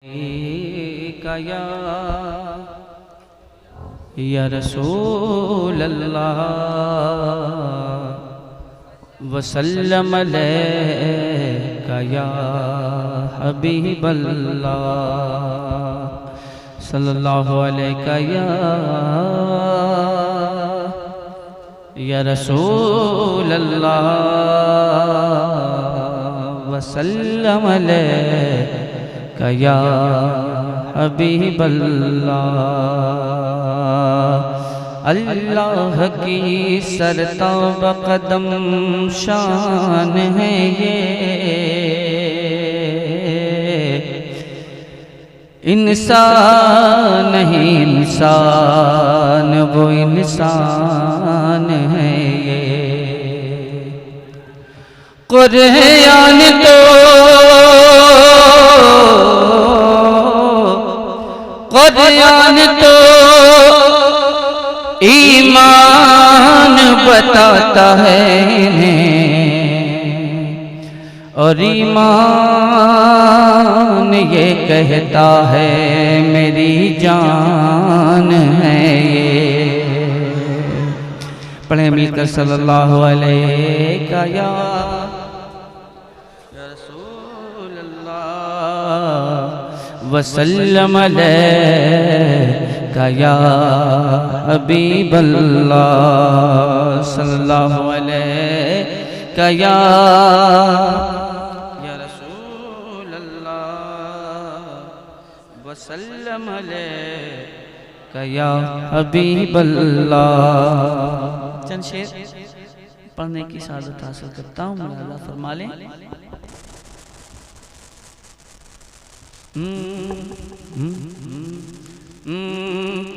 या रसूल अल्लाह वसल्लम अलैका या हबीब अल्लाह सल्लल्लाहु अलैका या रसूल अल्लाह वसल्लम अलैका या हबीब अल्लाह। अल्लाह की सरताब कदम शान है ये, इंसान नहीं इंसान वो इंसान है ये। कुरान तो ईमान बताता है और ईमान ये कहता है मेरी जान है ये। पढ़े मिलकर सल्लल्लाहु अलैका या रसूल अल्लाह वसल्लम अलैका या हबीब अल्लाह सल्लल्लाहु अलैका या रसूल अल्लाह वसल्लम अलैका या हबीब अल्लाह। चंद शेर पढ़ने की सादत हासिल करता हूँ, अल्लाह फरमा लें।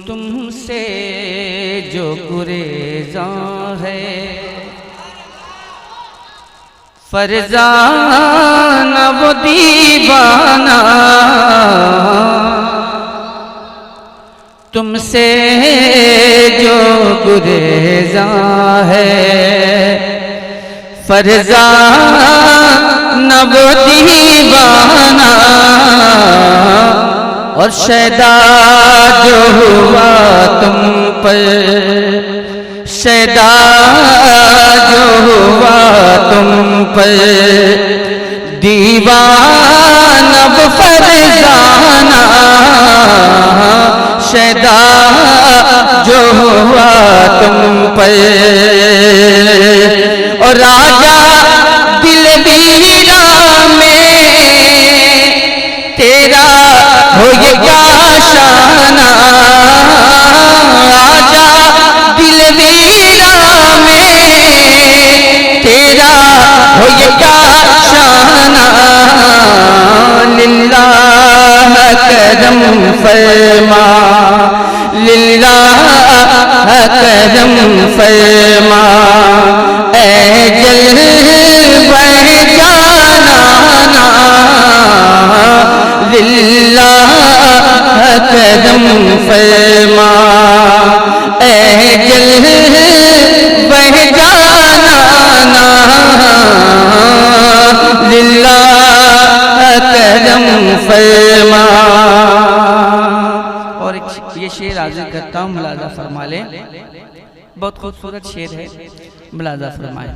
तुमसे जो गुरेज़ा है फरज़ाना वो दीवाना, तुमसे जो गुरेज़ा है फरज़ाना वो दीवाना, और शैदा जो हुआ तुम पर, शैदा जो हुआ तुम पर दीवाना वो फरज़ाना, शैदा जो हुआ तुम पर। और राजा दिलवीरा में तेरा हो ये क्या शाना, राजा दिलवीरा में तेरा हो ये क्या शाना। लिल्लाह करम फरमा, लिल्लाह करम फरमा, ऐ जलवे जाना, लिल्लाह करम फरमा, ऐ जलवे जाना, लिल्लाह करम फरमा। और ये शेर हाजिर करता हूँ, मुलाजा फरमा ले। बहुत खूबसूरत शेर है, मुलाजा फरमाए।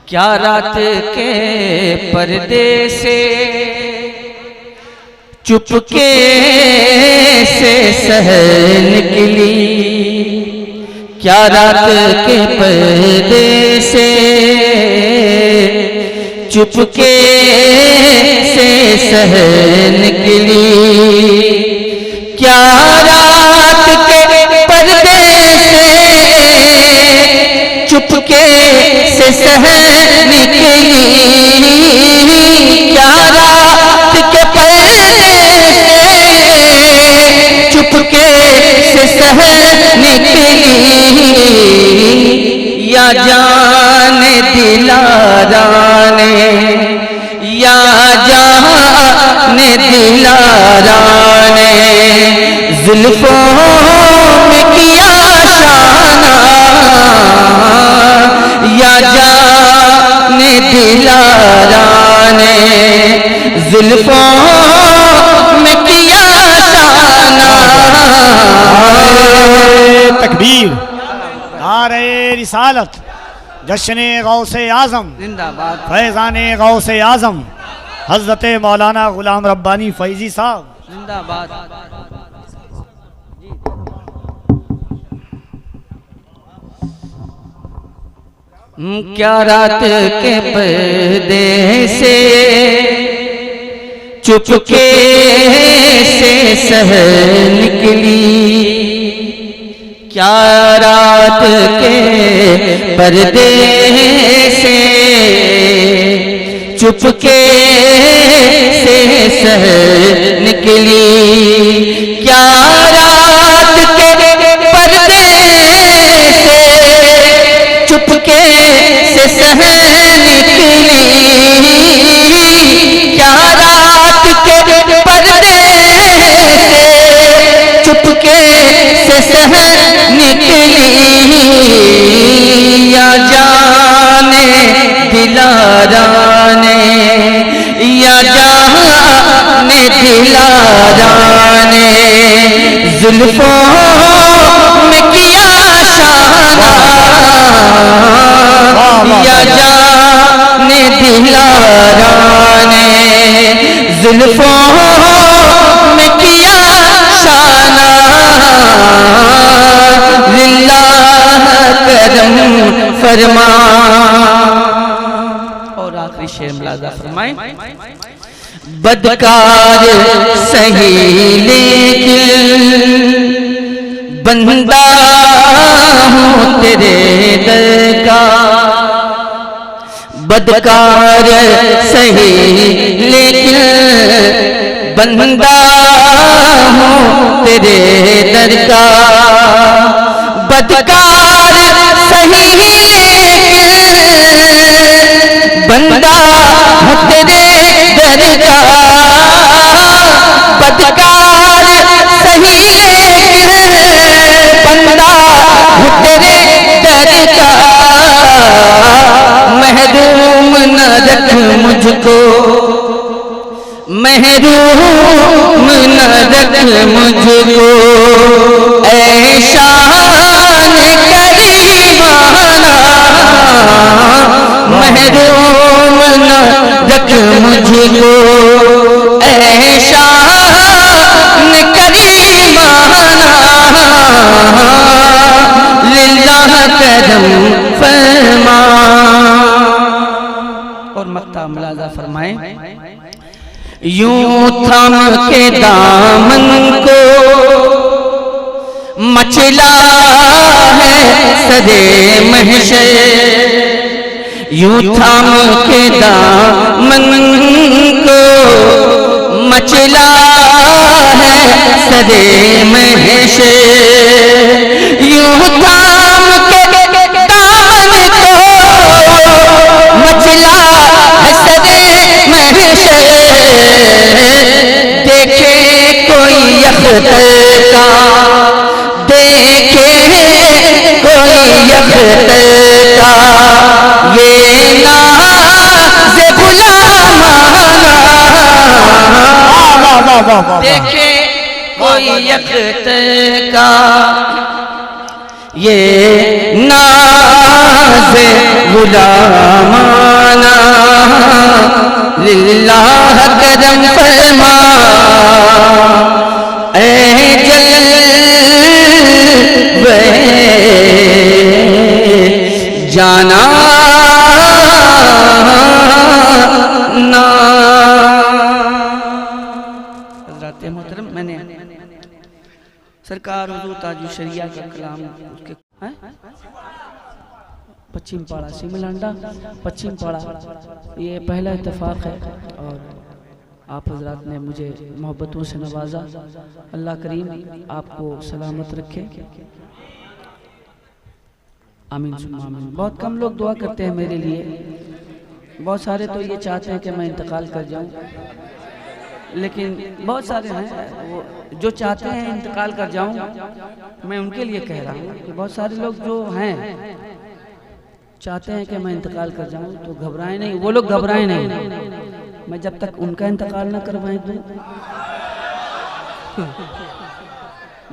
क्या रात के पर्दे से चुपके से सहर निकली, क्या रात के पर्दे से चुपके से सहर निकली, क्या रात के पर्दे से चुपके से सहर निकली, क्या रात के पर्दे से चुपके से सहर निकली, या जाने दिलाराने, या जाने दिलाराने जुल्फों में किया शाना, या जाने दिलाराने जुल्फों में रिसालत, जश्न गौसे आज़म, जिंदाबाद, फैज़ान गौसे आज़म हज़रत मौलाना गुलाम रब्बानी फैज़ी साहब, जिंदाबाद। क्या रात के पर्दे से चुपके से सहर निकली, क्या रात के पर्दे से चुपके से सहर निकली, क्या रात के पर्दे से चुपके से सहर निकली, क्या रात के पर्दे से चुपके से सहर निकली, या जाने दिलाराने, या जाने दिलाराने जुल्फों में किया शाना, या जाने दिलाराने जुल्फों में किया शाना, लिल्लाह करम फरमा। और आखिरी शेर मुलाज़ा फरमाएं, बदकार सही लेकिन बंदा हूँ तेरे दर का, बदकार सही लेकिन बंदा हूँ तेरे दर का, बदकार सही बंदा हूँ तेरे दर का, बदकार सही बंदा हूँ तेरे दर का, महरूम न रख मुझको, महरूम न रख मुझको, ऐ शान करीमाना, महरूम न रख मुझको, ऐ शान करीमाना, लिल्लाह करम फरमा। और मक्ता मुलाज़ा फरमाएं, यूं थाम के दामन को मचला है सदे महशर, यूं थाम के दामन को मचला है सदे महशर, यूं थाम के दामन को मचला है सदे महशर, देखे कोई अख्तर का, देखे कोई अख्तर का, ये नाज़ गुलामाना, देखे कोई अख्तर का, ये नाज़ गुलामाना, लिल्लाह करम फरमा, ऐ जलवे जाना ना। हज़रात मोहतरम, मैंने सरकार हुज़ूर ताजुल शरिया का कलाम उसके पश्चिम पाड़ा सिमलांडा पश्चिम पाड़ा, ये पहला इत्तेफाक है और आप हजरात ने मुझे मोहब्बतों से नवाजा। अल्लाह करीम आपको सलामत रखे, आमीन सुम्मा आमीन। बहुत कम लोग दुआ करते हैं मेरे लिए, बहुत सारे तो ये चाहते हैं कि मैं इंतकाल कर जाऊं, लेकिन बहुत सारे हैं वो जो चाहते हैं इंतकाल कर जाऊं। मैं उनके लिए कह रहा हूँ कि बहुत सारे लोग जो हैं चाहते हैं कि मैं इंतकाल कर जाऊं, तो घबराएं नहीं, वो लोग घबराएं नहीं, मैं जब तक उनका इंतकाल ना करवाएं तो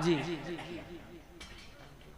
जी